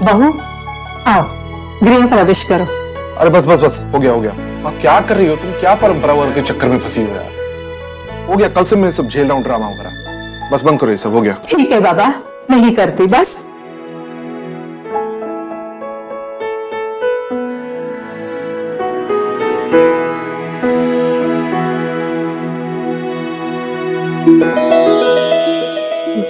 बहू आओ, गृह प्रवेश करो। अरे बस बस बस, हो गया हो गया। आप क्या कर रही हो? तुम क्या परंपरा वर्ग के चक्कर में फंसी हो यार? हो गया, कल से मैं सब झेल रहा हूँ ड्रामा वगैरह। बस बंद करो ये सब, हो गया। ठीक है बाबा, नहीं करती बस।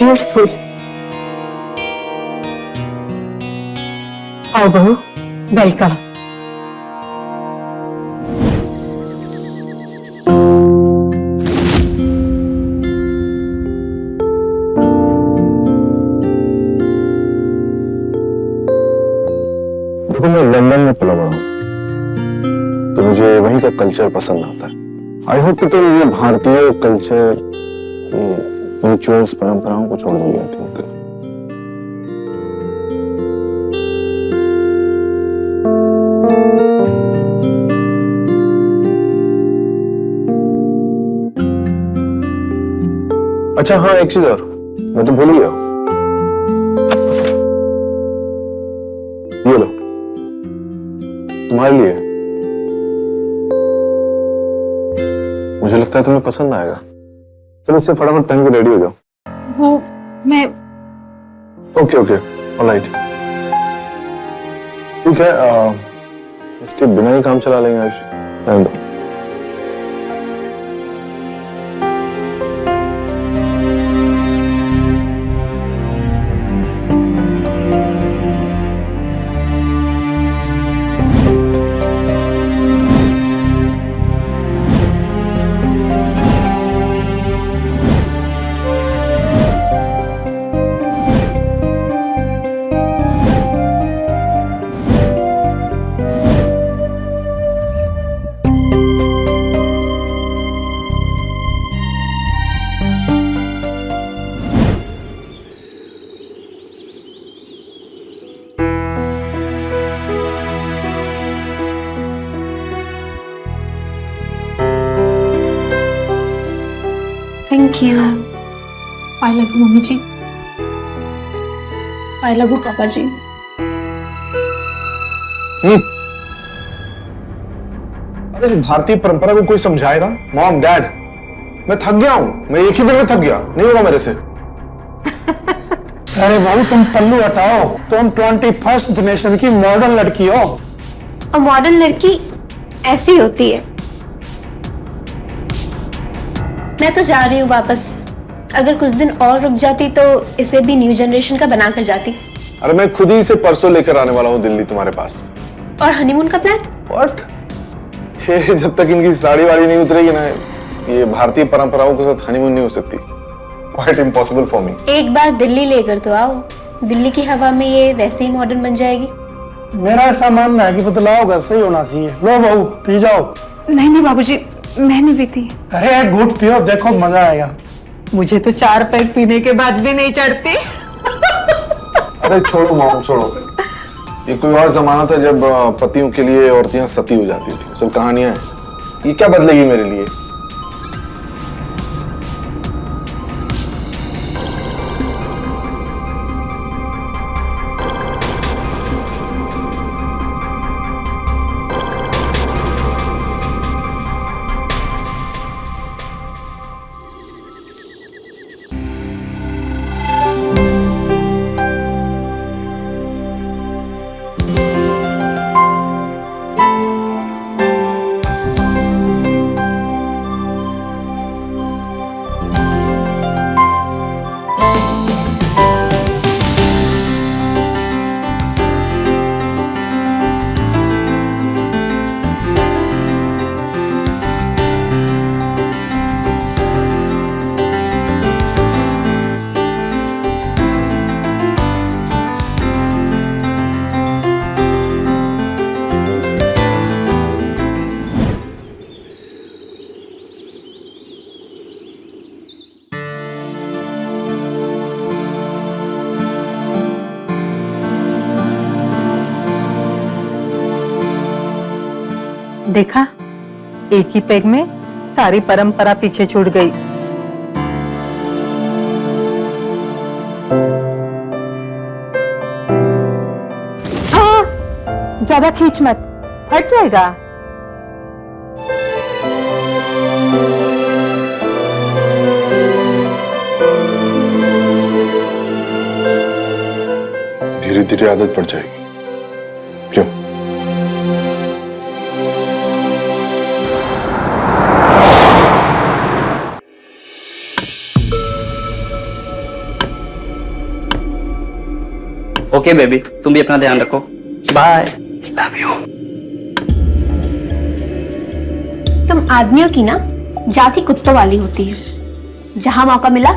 ब्यूटीफुल। आओ बहू, वेलकम। देखो, मैं लंदन में पला बड़ा हूँ, तो मुझे वहीं का कल्चर पसंद आता है। आई होप कि तुम ये भारतीय कल्चर, रिचुअल्स, परंपराओं को छोड़ दोगे। आई थिंक अच्छा हाँ, एक चीज और मैं तो भूल ही गया। ये लो, तुम्हारे लिए। मुझे लगता है तुम्हें पसंद आएगा। चलो इससे फटाफट पहन के रेडी हो जाओ। वो मैं ओके ओके, ऑलराइट, ठीक है। इसके बिना ही काम चला लेंगे आज। रहने दो। Thank you. I love you mummy ji. I love you papa ji. अरे भारतीय परंपरा को कोई समझाएगा? मॉम, डैड, मैं थक गया हूं। मैं एक ही दिन में थक गया, नहीं होगा मेरे से। अरे बाबू, तुम पल्लू हटाओ। तुम 21st जनरेशन की मॉडर्न लड़की हो। और मॉडर्न लड़की ऐसी होती है। मैं तो जा रही हूँ वापस। अगर कुछ दिन और रुक जाती तो इसे भी न्यू जनरेशन का बना कर जाती। अरे मैं खुद ही इसे परसों लेकर आने वाला हूँ दिल्ली तुम्हारे पास। और हनीमून का प्लान? व्हाट? ये जब तक इनकी साड़ी वाड़ी नहीं उतरेगी ना, ये भारतीय परंपराओं के साथ हनीमून नहीं हो सकती। Quite impossible for me. एक बार दिल्ली लेकर तो आओ, दिल्ली की हवा में ये वैसे ही मॉडर्न बन जाएगी। मेरा ऐसा मानना है कि बदलाव घर से ही होना चाहिए। लो बहू, पी जाओ। नहीं नहीं बाबूजी, मैं नहीं पीती। अरे एक घूंट पियो, देखो मजा आएगा। मुझे तो 4 पैक पीने के बाद भी नहीं चढ़ती। अरे छोड़ो मॉम, छोड़ो। ये कोई और जमाना था जब पतियों के लिए औरतें सती हो जाती थी। सब कहानियां हैं। ये क्या बदलेगी मेरे लिए? देखा, एक ही पैग में सारी परंपरा पीछे छूट गई। ज्यादा खींच मत, फट जाएगा। धीरे धीरे आदत पड़ जाएगी। क्यों? ओके बेबी, तुम भी अपना ध्यान रखो। Bye, love you. तुम आदमियों की ना जाति कुत्तों वाली होती है, जहां मौका मिला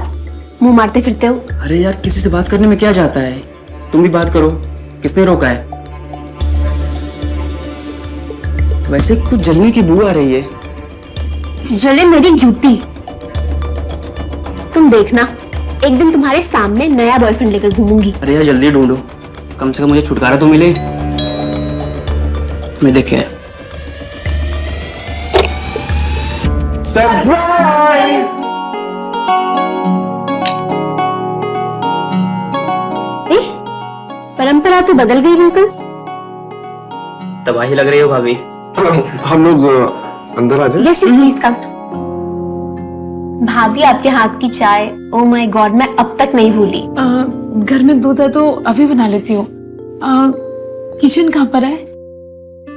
मुंह मारते फिरते हो। अरे यार, किसी से बात करने में क्या जाता है, तुम भी बात करो, किसने रोका है? वैसे कुछ जलने की बू आ रही है। जले मेरी जूती। तुम देखना, एक दिन तुम्हारे सामने नया बॉयफ्रेंड लेकर घूमूंगी। अरे यार जल्दी ढूंढो, कम से कम मुझे छुटकारा तो मिले। मैं देखे सरप्राइज! परंपरा तो बदल गई बिल्कुल। तबाही लग रही हो भाभी। हम लोग अंदर आ जाए। Yes please come. भाभी आपके हाथ की चाय, ओ माय गॉड, मैं अब तक नहीं भूली। घर में दूध है तो अभी बना लेती हूँ। किचन कहाँ पर है?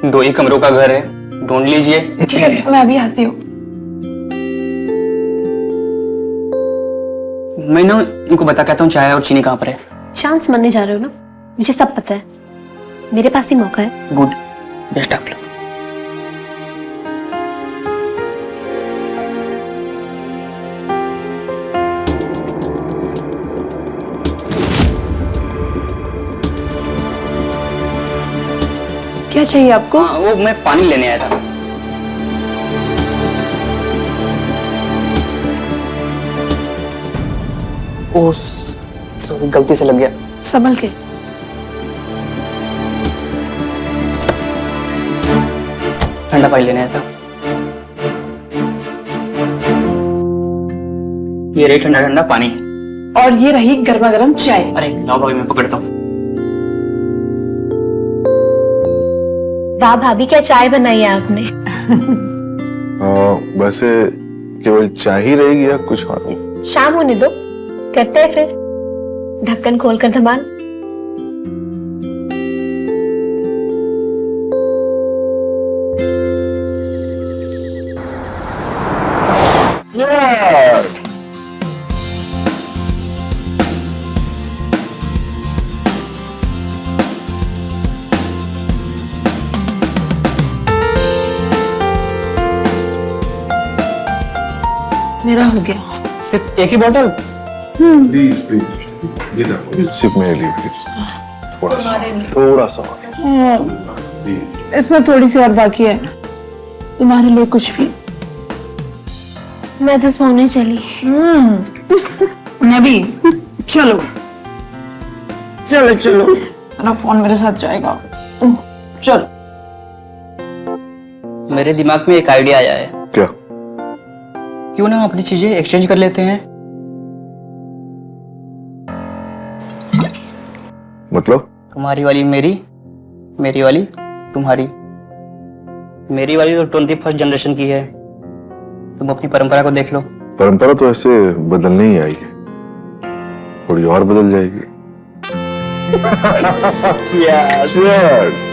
2 ही कमरों का घर है, ढूंढ लीजिए। ठीक है, मैं अभी आती हूँ। मैं ना इनको बता कहता हूँ चाय और चीनी कहाँ पर है। चांस मानने जा रहे हो ना, मुझे सब पता है। मेरे पास ही मौका है। Good, best of luck. क्या चाहिए आपको? हाँ, वो मैं पानी लेने आया था। ओह, सॉरी, गलती से लग गया। संभल के। ठंडा पानी लेने आया था। ये रही ठंडा ठंडा पानी। और ये रही गर्मा गर्म चाय। अरे लाओ भाभी, मैं पकड़ता हूँ। वाह भाभी, क्या चाय बनाई है आपने। वैसे केवल चाय ही रहेगी या कुछ और भी? शाम होने दो, करते हैं फिर ढक्कन खोलकर धमाल। मेरा हो गया। सिर्फ एक ही बोतल? प्लीज प्लीज, ये देखो, सिर्फ मेरे लिए प्लीज, थोड़ा सा प्लीज। इसमें थोड़ी सी और बाकी है, तुम्हारे लिए कुछ भी। मैं तो सोने चली। मैं भी। चलो चलो चलो, मेरा फोन मेरे साथ जाएगा। चलो। मेरे दिमाग में एक आइडिया आया है। क्या? क्यों ना अपनी चीजें एक्सचेंज कर लेते हैं? मतलब? तुम्हारी वाली मेरी, मेरी वाली तुम्हारी। मेरी वाली तो 21st जनरेशन की है, तुम अपनी परंपरा को देख लो। परंपरा तो ऐसे बदलने ही आई है, थोड़ी और बदल जाएगी। Cheers.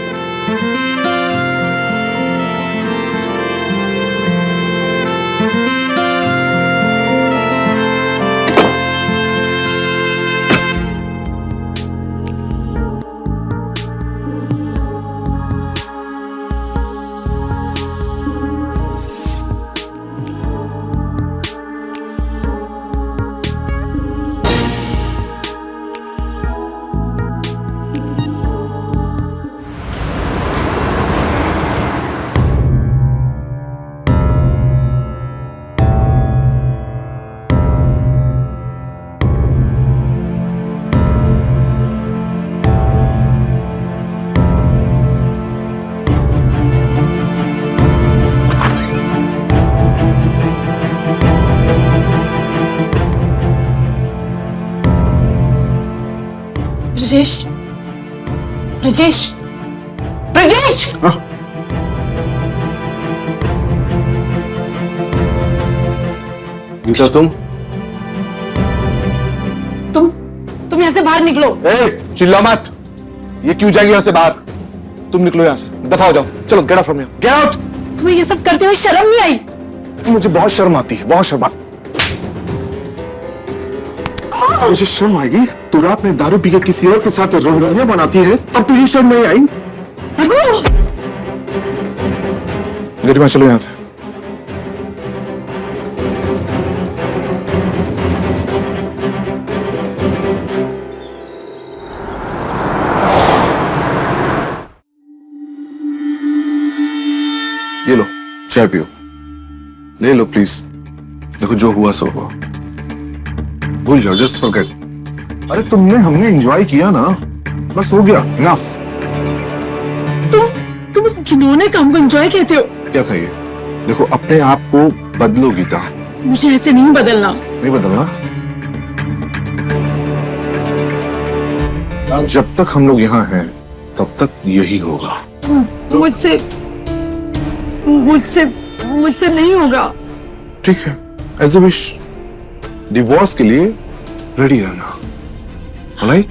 ब्रजेश, ब्रजेश, ब्रजेश गीता तुम यहाँ से बाहर निकलो। चिल्ला मत। ये क्यों जाएगी यहाँ से बाहर? तुम निकलो यहाँ से, दफा हो जाओ। चलो get out from here, get out. तुम्हें ये सब करते हुए शर्म नहीं आई? मुझे बहुत शर्म आती है, बहुत शर्म आती। मुझे शर्म आएगी? तू रात में दारू पी के किसी और के साथ रंगोलियां बनाती है, तब तुझे शर्म नहीं आई? गरिमा चलो यहाँ से। ये लो चाय पियो, ले लो प्लीज। देखो जो हुआ सो हुआ, भूल जाओ, जस्ट फॉरगेट। अरे हमने एंजॉय किया ना, बस हो गया, इनफ। तुम इस घिनौने काम को एंजॉय कहते हो? क्या था ये? देखो अपने आप को बदलो गीता। मुझे ऐसे नहीं बदलना। नहीं बदलना? जब तक हम लोग यहाँ हैं तब तक यही होगा। मुझसे नहीं होगा। ठीक है, एज अ विश। डिवोर्स के लिए रेडी रहना, ऑलराइट?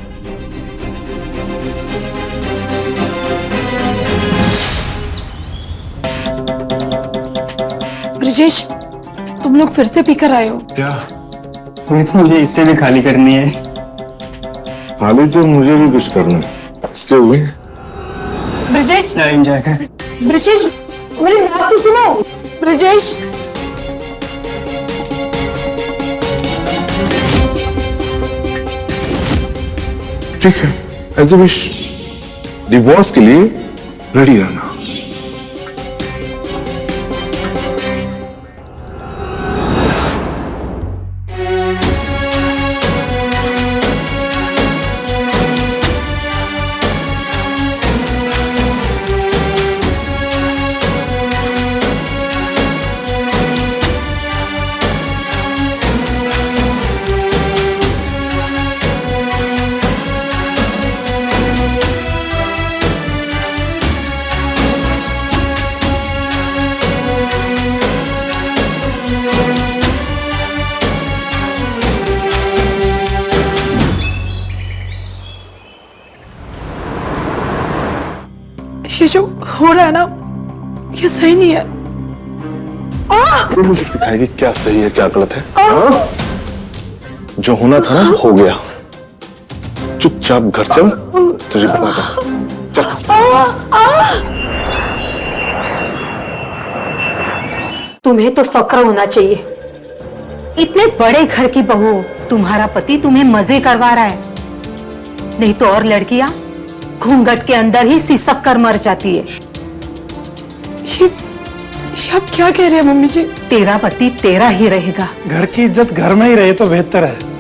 ब्रजेश तुम लोग फिर से पीकर आए हो? क्या? तो मुझे इससे भी खाली करनी है। खाली तो मुझे भी कुछ करना है। इससे हुई ब्रजेश एंजॉय कर। ब्रजेश मेरी बात तो सुनो। ब्रजेश ठीक है, एज अ विश। डिवोर्स के लिए रेडी रहना। ये जो हो रहा है ना, ये सही नहीं है। तो मुझे सिखाएगी क्या सही है क्या गलत है? जो होना था ना हो गया। चुपचाप घर चल, तुझे बताता हूं। चल। तुम्हें तो फक्र होना चाहिए। इतने बड़े घर की बहू, तुम्हारा पति तुम्हें मजे करवा रहा है। नहीं तो और लड़कियां घूंघट के अंदर ही सिसक कर मर जाती है। ये आप क्या कह रहे हैं मम्मी जी? तेरा पति तेरा ही रहेगा। घर की इज्जत घर में ही रहे तो बेहतर है।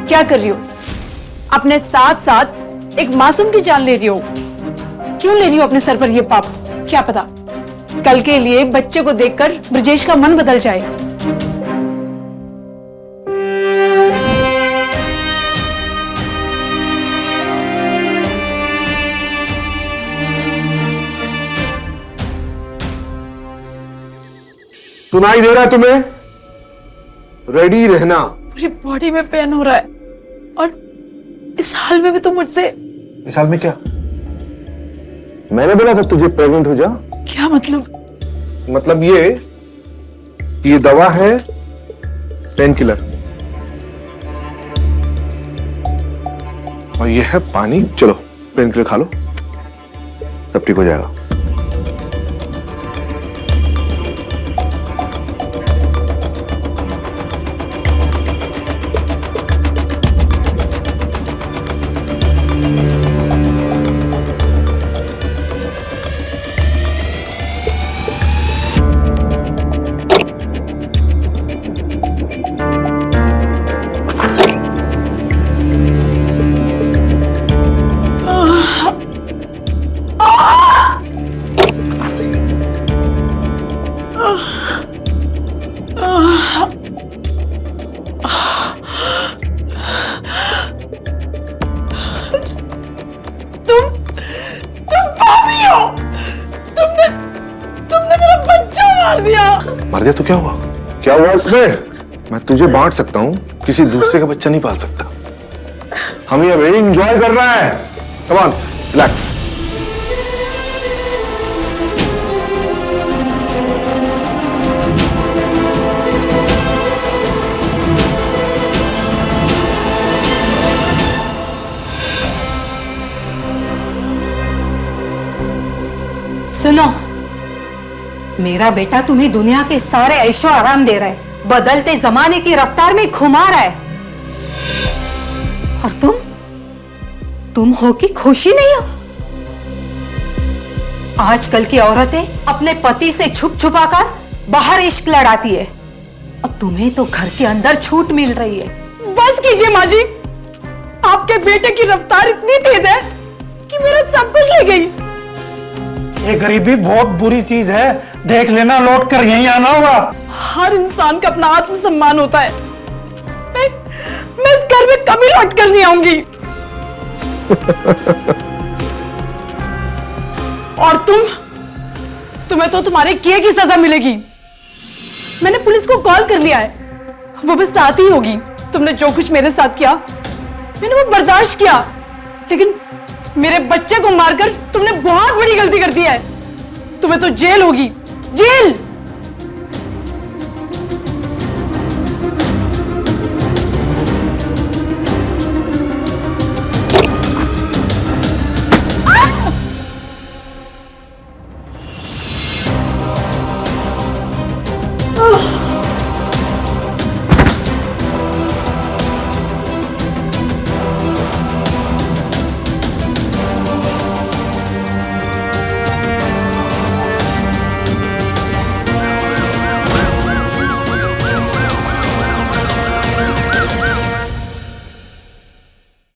क्या कर रही हो? अपने साथ साथ एक मासूम की जान ले रही हो। क्यों ले रही हो अपने सर पर ये पाप? क्या पता कल के लिए बच्चे को देखकर ब्रजेश का मन बदल जाए। सुनाई दे रहा है तुम्हें? रेडी रहना। पूरी बॉडी में पेन हो रहा है और इस हाल में भी तुम मुझसे। इस हाल में क्या? मैंने बोला था तुझे प्रेग्नेंट हो जा। क्या मतलब? मतलब ये दवा है पेन किलर और ये है पानी। चलो पेन किलर खा लो, सब ठीक हो जाएगा। मार दिया। मार दिया तो क्या हुआ? क्या हुआ इसमें? मैं तुझे बांट सकता हूँ, किसी दूसरे का बच्चा नहीं पाल सकता। हम ये वेडिंग एंजॉय कर रहे हैं। Come on, relax. सुनो, मेरा बेटा तुम्हें दुनिया के सारे ऐशो आराम दे रहा है, बदलते जमाने की रफ्तार में घुमा रहा है, और तुम हो कि खुशी नहीं हो? आजकल की औरतें अपने पति से छुप छुपाकर बाहर इश्क लड़ाती है, और तुम्हें तो घर के अंदर छूट मिल रही है। बस कीजिए माँ जी, आपके बेटे की रफ्तार इतनी तेज है कि मेरा सब कुछ ले गई। ये गरीबी बहुत बुरी चीज है, देख लेना लौट कर यहीं आना होगा। हर इंसान का अपना आत्मसम्मान होता है। मैं इस घर में कभी लौट कर नहीं आऊंगी। और तुम्हें तो तुम्हारे किए की सजा मिलेगी। मैंने पुलिस को कॉल कर लिया है, वो बस साथ ही होगी। तुमने जो कुछ मेरे साथ किया मैंने वो बर्दाश्त किया, लेकिन मेरे बच्चे को मारकर तुमने बहुत बड़ी गलती कर दी है। तुम्हें तो जेल होगी, जेल।